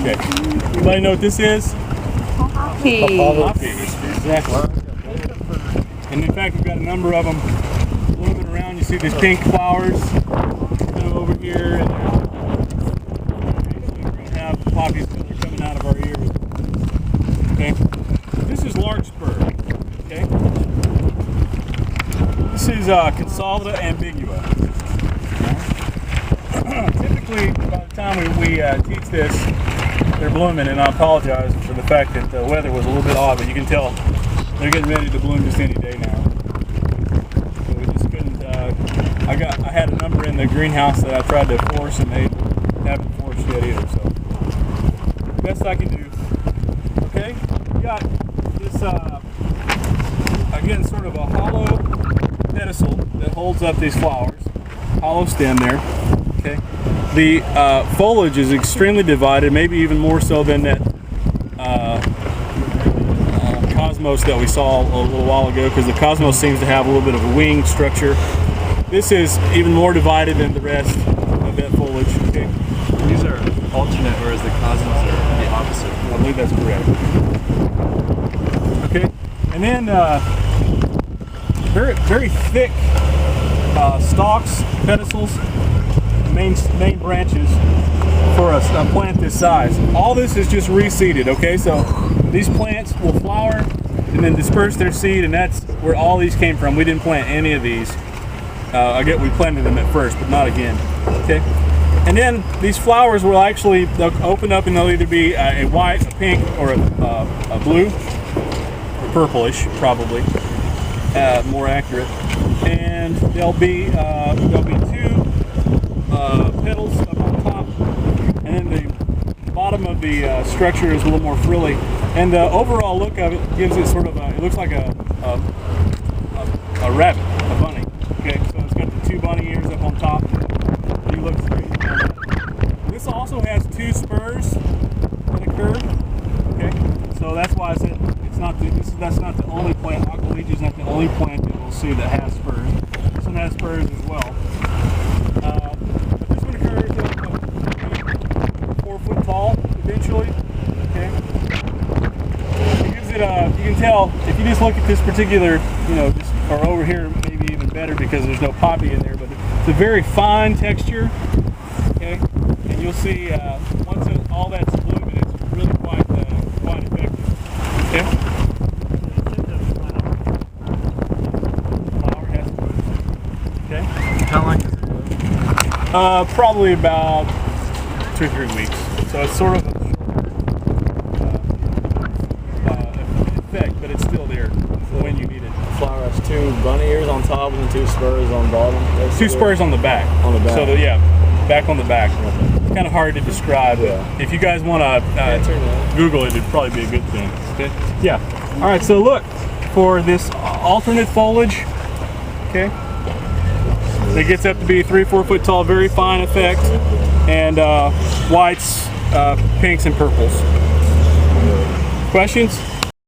Okay. Anybody know what this is? Poppy. Exactly. And in fact, we've got a number of them blooming around. You see these pink flowers kind of over here, and eventually we're going to have poppies that are coming out of our ears. Okay. This is Larkspur. Okay. This is Consolida ambigua. Typically, by the time we teach this, they're blooming, and I apologize for the fact that the weather was a little bit odd, but you can tell they're getting ready to bloom just any day now. So we just couldn't. I had a number in the greenhouse that I tried to force, and they haven't forced yet either. So best I can do. Okay, we got this again, sort of a hollow pedestal that holds up these flowers. Hollow stem there. Okay, the foliage is extremely divided, maybe even more so than that cosmos that we saw a little while ago, because the cosmos seems to have a little bit of a wing structure. This is even more divided than the rest of that foliage. Okay, these are alternate, whereas the cosmos are the opposite. I believe that's correct. Okay, and then very thick stalks, pedicels, main branches for a plant this size. All this is just reseeded. Okay, so these plants will flower and then disperse their seed, and that's where all these came from. We didn't plant any of these. I get we planted them at first, but not again. Okay, and then these flowers will actually, they'll open up and they'll either be a white, a pink, or a blue, or purplish, probably more accurate. And there'll be two petals up on top, and then the bottom of the structure is a little more frilly, and the overall look of it gives it sort of it looks like a rabbit, a bunny. Okay, so it's got the two bunny ears up on top. He looks great. This also has two spurs that occur. Okay, so that's why I said it's not that's not the only plant. Aqualegia is not the only plant that we'll see that has spurs. This one has spurs as well. This one occurs 4 foot tall eventually. Okay. It gives it you can tell if you just look at this particular, or over here maybe even better because there's no poppy in there, but it's a very fine texture. Okay, and you'll see once all that's blooming, it's really quite effective. Okay. Flower has spurs. Okay. How long does it grow? Probably about 2 or 3 weeks. So it's sort of a effect, but it's still there when you need it. The flower has two bunny ears on top and 2 spurs on bottom. Two spurs on the back. On the back. So back on the back. It's kind of hard to describe. Yeah. If you guys want to Google it, it'd probably be a good thing. Okay. Yeah. All right. So look for this alternate foliage. Okay. It gets up to be 3 or 4 foot tall, very fine effect, and whites, pinks, and purples. Questions?